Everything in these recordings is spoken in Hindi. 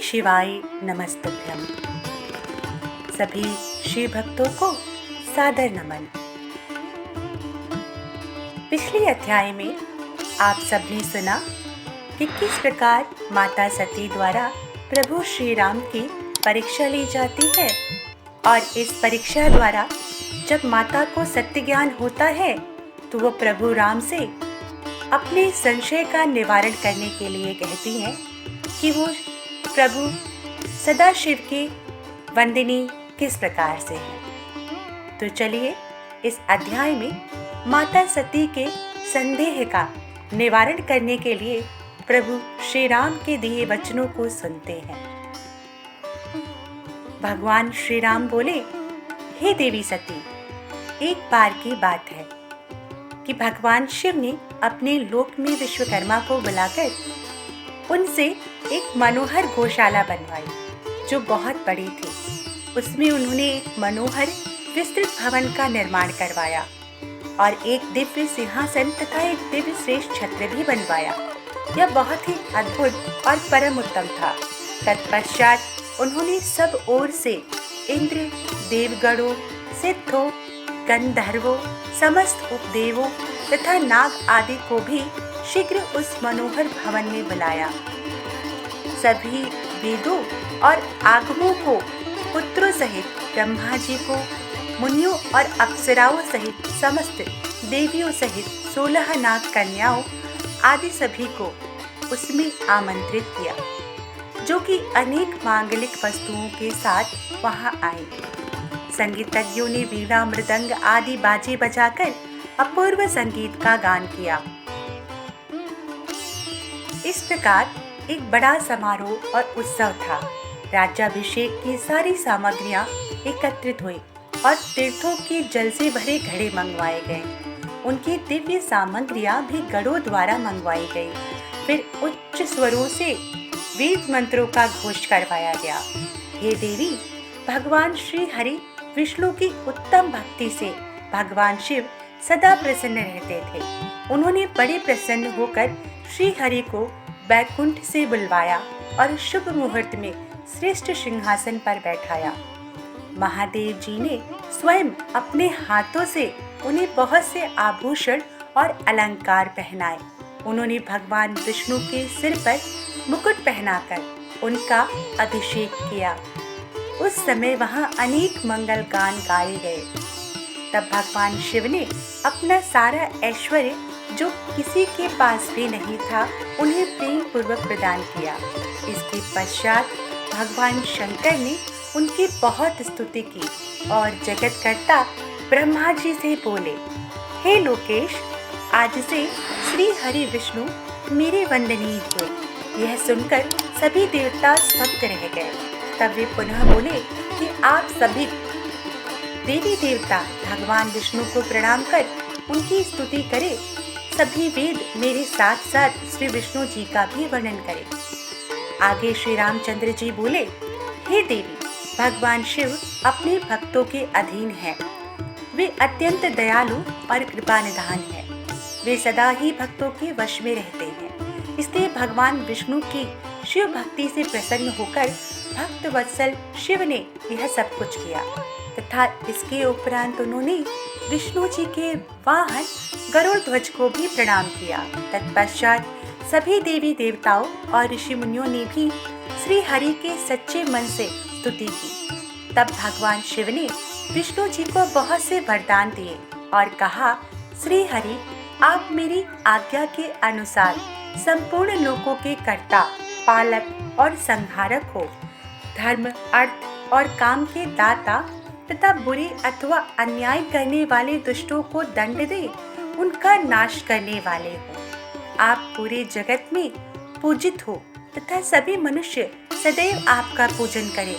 शिवाय नमस्तुभ्यं। सभी शिव भक्तों को सादर नमन। पिछले अध्याय में आप सबने सुना कि किस प्रकार माता सती द्वारा प्रभु श्री राम की परीक्षा ली जाती है, और इस परीक्षा द्वारा जब माता को सत्य ज्ञान होता है तो वो प्रभु राम से अपने संशय का निवारण करने के लिए कहती हैं कि वो प्रभु सदाशिव की वंदिनी किस प्रकार से है। तो चलिए इस अध्याय में माता सती के संदेह का निवारण करने के लिए प्रभु श्री राम के दिए वचनों को सुनते हैं। भगवान श्री राम बोले, हे देवी सती, एक बार की बात है कि भगवान शिव ने अपने लोक में विश्वकर्मा को बुलाकर उनसे एक मनोहर गौशाला बनवाई जो बहुत बड़ी थी। उसमें उन्होंने एक मनोहर विस्तृत भवन का निर्माण करवाया और एक दिव्य सिंहासन तथा एक दिव्य श्रेष्ठ छत्र भी बनवाया। यह बहुत ही अद्भुत और परम उत्तम था। तत्पश्चात उन्होंने सब ओर से इंद्र, देवगणों, सिद्धों, गंधर्वों, समस्त उपदेवों तथा नाग आदि को भी शीघ्र उस मनोहर भवन में बुलाया। सभी वेदों और आगमों को पुत्रों सहित ब्रह्मा जी को, मुनियों और अप्सराओं सहित समस्त देवियों सहित 16 नाग कन्याओं आदि सभी को उसमें आमंत्रित किया, जो कि अनेक मांगलिक वस्तुओं के साथ वहां आए। संगीतज्ञों ने वीणा, मृदंग आदि बाजे बजाकर अपूर्व संगीत का गान किया। इस प्रकार एक बड़ा समारोह और उत्सव था। राज्याभिषेक की सारी सामग्रियां एकत्रित हुई और तीर्थों के जल से भरे घड़े मंगवाए गए। उनकी दिव्य सामग्रियां भी गणों द्वारा मंगवाई गई। फिर उच्च स्वरों से वेद मंत्रों का घोष करवाया गया। हे देवी, भगवान श्री हरि विष्णु की उत्तम भक्ति से भगवान शिव सदा प्रसन्न रहते थे। उन्होंने बड़े प्रसन्न होकर श्री हरि को बैकुंठ से बुलवाया और शुभ मुहूर्त में श्रेष्ठ सिंहासन पर बैठाया। महादेव जी ने स्वयं अपने हाथों से उन्हें बहुत से आभूषण और अलंकार पहनाए। उन्होंने भगवान विष्णु के सिर पर मुकुट पहनाकर उनका अभिषेक किया। उस समय वहां अनेक मंगल गान गाए गए। तब भगवान शिव ने अपना सारा ऐश्वर्य, जो किसी के पास भी नहीं था, उन्हें प्रेम पूर्वक प्रदान किया। इसके पश्चात भगवान शंकर ने उनकी बहुत स्तुति की और जगतकर्ता ब्रह्मा जी से बोले, हे लोकेश, आज से श्री हरि विष्णु मेरे वंदनीय हुए। यह सुनकर सभी देवता स्तब्ध रह गए। तब वे पुनः बोले कि आप सभी देवी देवता भगवान विष्णु को प्रणाम कर उनकी स्तुति करें। सभी वेद मेरे साथ साथ श्री विष्णु जी का भी वर्णन करें। आगे श्री रामचंद्र जी बोले, हे देवी, भगवान शिव अपने भक्तों के अधीन हैं। वे अत्यंत दयालु और कृपा निधान हैं। वे सदा ही भक्तों के वश में रहते हैं। इसलिए भगवान विष्णु की शिव भक्ति से प्रसन्न होकर भक्त वत्सल शिव ने यह सब कुछ किया तथा इसके उपरांत उन्होंने विष्णु जी के वाहन गरुड़ ध्वज को भी प्रणाम किया। तत्पश्चात सभी देवी देवताओं और ऋषि मुनियों ने भी श्री हरि के सच्चे मन से स्तुति की। तब भगवान शिव ने विष्णु जी को बहुत से वरदान दिए और कहा, श्री हरि, आप मेरी आज्ञा के अनुसार संपूर्ण लोकों के कर्ता, पालक और संहारक हो। धर्म, अर्थ और काम के दाता तथा बुरे अथवा अन्याय करने वाले दुष्टों को दंड दे उनका नाश करने वाले हो। आप पूरे जगत में पूजित हो तथा सभी मनुष्य सदैव आपका पूजन करें।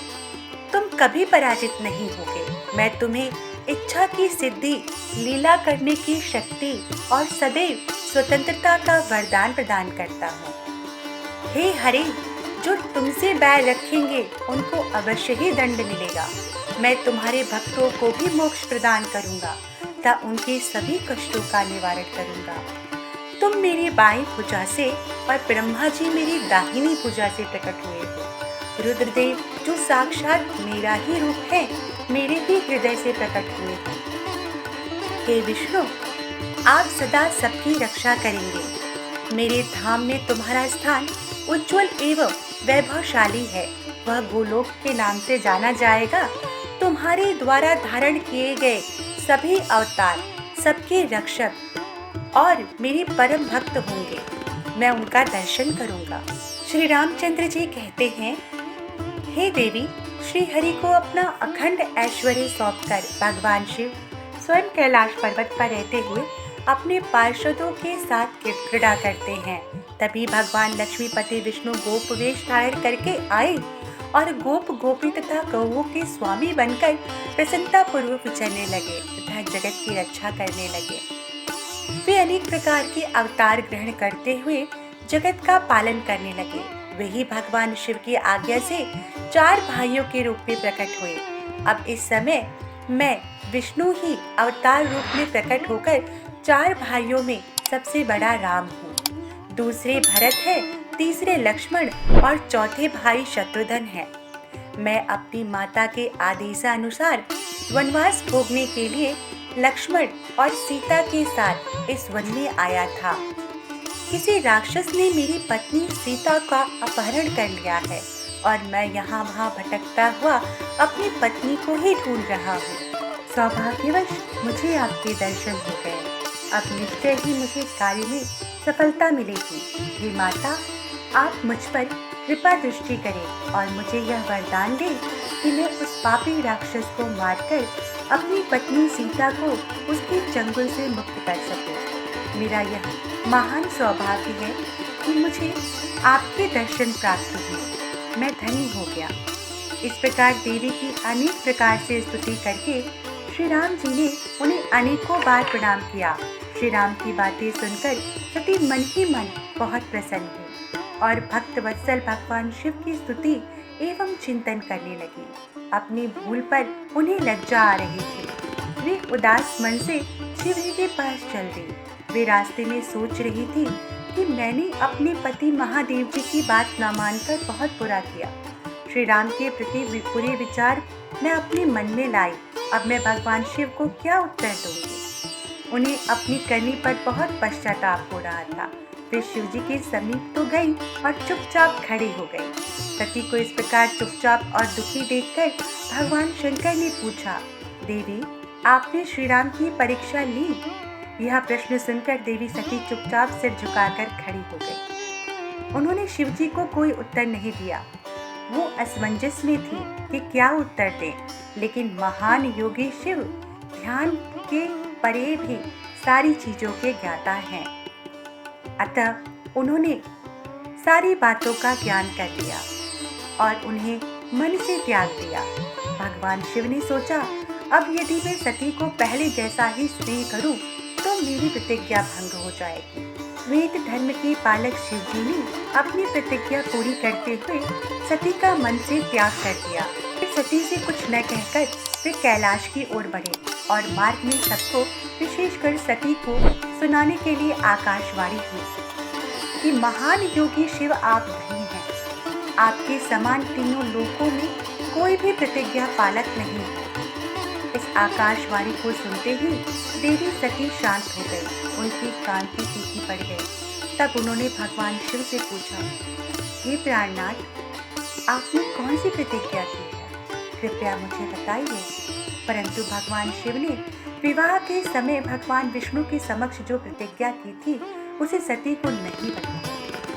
तुम कभी पराजित नहीं होगे। मैं तुम्हें इच्छा की सिद्धि, लीला करने की शक्ति और सदैव स्वतंत्रता का वरदान प्रदान करता हूँ। हे हरि, जो तुमसे बैर रखेंगे उनको अवश्य ही दंड मिलेगा। मैं तुम्हारे भक्तों को भी मोक्ष प्रदान करूंगा तथा उनके सभी कष्टों का निवारण करूंगा। मेरी बाईं भुजा से और ब्रह्मा जी मेरी दाहिनी भुजा से प्रकट हुए हो। रुद्रदेव जो साक्षात मेरा ही रूप है, मेरे ही हृदय से प्रकट हुए हैं। हे विष्णु, आप सदा सबकी रक्षा करेंगे। मेरे धाम में तुम्हारा स्थान उज्जवल एवं वैभवशाली है। वह गोलोक के नाम से जाना जाएगा। तुम्हारे द्वारा धारण किए गए सभी अवतार सबके रक्षक और मेरे परम भक्त होंगे। मैं उनका दर्शन करूंगा। श्री रामचंद्र जी कहते हैं, हे देवी, श्री हरि को अपना अखंड ऐश्वर्य सौंपकर भगवान शिव स्वयं कैलाश पर्वत पर रहते हुए अपने पार्षदों के साथ क्रीड़ा करते हैं। तभी भगवान लक्ष्मीपति विष्णु गोप वेश धारण करके आए और गोप गोपी तथा गौओं के स्वामी बनकर प्रसन्नता पूर्वक विचरने लगे तथा जगत की रक्षा करने लगे। वे अनेक प्रकार के अवतार ग्रहण करते हुए जगत का पालन करने लगे। वही भगवान शिव की आज्ञा से 4 भाइयों के रूप में प्रकट हुए। अब इस समय मैं विष्णु ही अवतार रूप में प्रकट होकर 4 भाइयों में सबसे बड़ा राम हूँ। दूसरे भरत है, तीसरे लक्ष्मण और चौथे भाई शत्रुघ्न है। मैं अपनी माता के आदेशानुसार वनवास भोगने के लिए लक्ष्मण और सीता के साथ इस वन में आया था। किसी राक्षस ने मेरी पत्नी सीता का अपहरण कर लिया है और मैं यहाँ वहाँ भटकता हुआ अपनी पत्नी को ही ढूंढ रहा हूँ। सौभाग्यवश मुझे आपके दर्शन हो गए। अब निश्चय ही मुझे कार्य में सफलता मिलेगी। हे माता, आप मुझ पर कृपा दृष्टि करें और मुझे यह वरदान दें कि मैं उस पापी राक्षस को मारकर अपनी पत्नी सीता को उसके चंगुल से मुक्त कर सकूं। मेरा यह महान सौभाग्य है कि मुझे आपके दर्शन प्राप्त हुए। मैं धन्य हो गया। इस प्रकार देवी की अनेक प्रकार से स्तुति करके श्री राम जी ने उन्हें अनेकों बार प्रणाम किया। श्री राम की बातें सुनकर सती मन ही मन बहुत प्रसन्न हुई और भक्त वत्सल भगवान शिव की स्तुति एवं चिंतन करने लगी। अपनी भूल पर उन्हें लज्जा आ रही थी। वे उदास मन से शिव जी के पास चल गई। वे रास्ते में सोच रही थी कि मैंने अपने पति महादेव जी की बात न मानकर बहुत बुरा किया। श्री राम के प्रति बुरे विचार मैं अपने मन में लाई। अब मैं भगवान शिव को क्या उत्तर दूंगी? उन्हें अपनी करनी पर बहुत पश्चाताप हो रहा था। वे शिव जी के समीप तो गई और चुपचाप खड़ी हो गई। सती को इस प्रकार चुपचाप और दुखी देखकर भगवान शंकर ने पूछा, देवी, आपने श्री राम की परीक्षा ली? यह प्रश्न सुनकर देवी सती चुपचाप सिर झुकाकर खड़ी हो गई। उन्होंने शिव जी को कोई उत्तर नहीं दिया। वो असमंजस में थी कि क्या उत्तर दें, लेकिन महान योगी शिव ध्यान के परे भी सारी चीजों के ज्ञाता हैं। अतः उन्होंने सारी बातों का ज्ञान कर लिया और उन्हें मन से त्याग दिया। भगवान शिव ने सोचा, अब यदि मैं सती को पहले जैसा ही स्नेह करूं तो मेरी प्रतिज्ञा भंग हो जाएगी। वेद धर्म के पालक शिव जी ने अपनी प्रतिज्ञा पूरी करते हुए सती का मन से त्याग कर दिया। फिर सती से कुछ न कहकर वे कैलाश की ओर बढ़े और मार्ग में सबको, विशेषकर सती को सुनाने के लिए आकाशवाणी हुई कि महान योगी शिव आप धन्य हैं। आपके समान तीनों लोकों में कोई भी प्रतिज्ञा पालक नहीं है। इस आकाशवाणी को सुनते ही देवी सती शांत हो गई। उनकी कांति फीकी पड़ गई। तब उन्होंने भगवान शिव से पूछा, हे प्राणनाथ, आपने कौन सी प्रतिज्ञा की है? कृपया मुझे बताइए। परंतु भगवान शिव ने विवाह के समय भगवान विष्णु के समक्ष जो प्रतिज्ञा की थी उसे सती को नहीं बताया।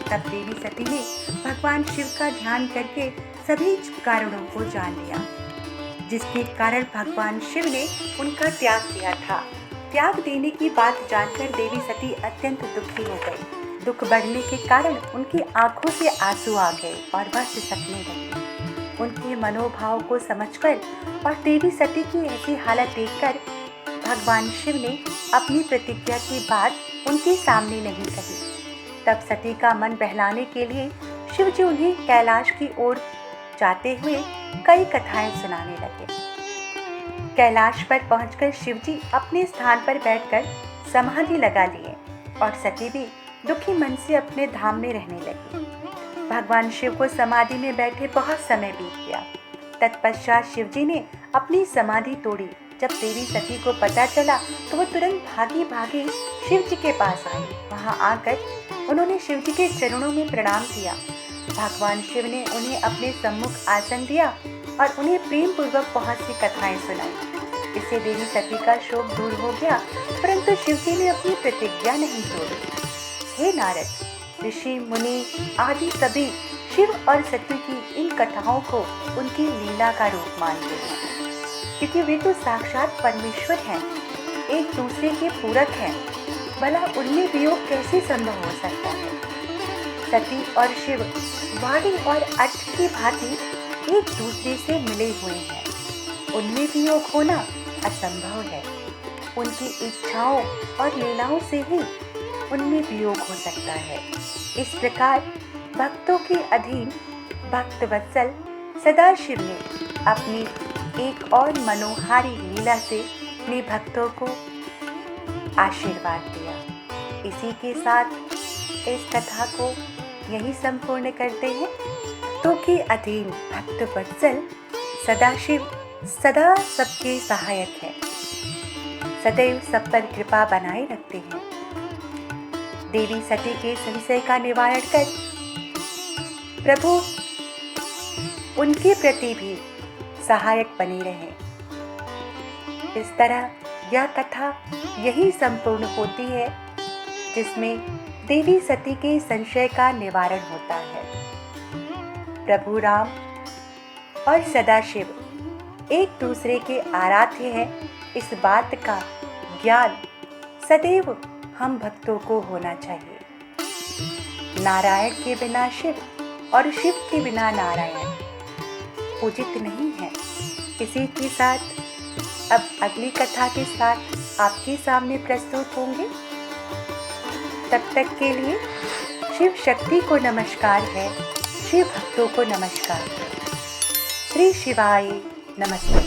तब देवी सती ने भगवान शिव का ध्यान करके सभी कारणों को जान लिया, जिसके कारण भगवान शिव ने उनका त्याग किया था। त्याग देने की बात जानकर देवी सती अत्यंत दुखी हो गई। दुख बढ़ने के कारण उनकी आंखों से आंसू आ गए और वह सिसकने लगी। उनके मनोभाव को समझकर और देवी सती की ऐसी हालत देखकर भगवान शिव ने अपनी प्रतिज्ञा की बात उनके सामने नहीं कही। तब सती का मन बहलाने के लिए शिव जी उन्हें कैलाश की ओर जाते हुए कई कथाएं सुनाने लगे। कैलाश पर पहुंचकर शिवजी अपने स्थान पर बैठकर समाधि लगा लिए और सती भी दुखी मन से अपने धाम में रहने लगी। भगवान शिव को समाधि में बैठे बहुत समय बीत गया। तत्पश्चात शिव जी ने अपनी समाधि तोड़ी। जब देवी सती को पता चला तो वो तुरंत भागी भागी शिव जी के पास आई। वहां आकर उन्होंने शिव जी के चरणों में प्रणाम किया। भगवान शिव ने उन्हें अपने सम्मुख आसन दिया और उन्हें प्रेम पूर्वक बहुत सी कथाएं सुनाई। इससे देवी सती का शोक दूर हो गया, परंतु शिव जी ने अपनी प्रतिज्ञा नहीं तोड़ी। हे नारद, ऋषि मुनि आदि सभी शिव और सती की इन कथाओं को उनकी लीला का रूप मानते हैं, क्योंकि वे तो साक्षात परमेश्वर हैं, एक दूसरे के पूरक हैं। भला उनमें वियोग कैसे संभव हो सकता है? सती और शिव वाणी और अर्थ की भांति एक दूसरे से मिले हुए हैं। उनमें वियोग होना असंभव है। उनकी इच्छाओं और लीलाओं से ही उनमें वियोग हो सकता है। इस प्रकार भक्तों के अधीन भक्त वत्सल सदाशिव ने अपनी एक और मनोहारी लीला से अपने भक्तों को आशीर्वाद दिया। इसी के साथ इस कथा को यही संपूर्ण करते हैं। भक्तों के अधीन भक्त वत्सल सदाशिव सदा सबके सहायक है, सदैव सब पर कृपा बनाए रखते हैं। देवी सती के संशय का निवारण कर प्रभु उनके प्रति भी सहायक बने रहे। इस तरह यह कथा यही संपूर्ण होती है, जिसमें देवी सती के संशय का निवारण होता है। प्रभु राम और सदाशिव एक दूसरे के आराध्य हैं, इस बात का ज्ञान सदैव हम भक्तों को होना चाहिए। नारायण के बिना शिव और शिव के बिना नारायण पूजित नहीं है। इसी के साथ अब अगली कथा के साथ आपके सामने प्रस्तुत होंगे। तब तक के लिए शिव शक्ति को नमस्कार है, शिव भक्तों को नमस्कार है। श्री शिवाय नमस्ते।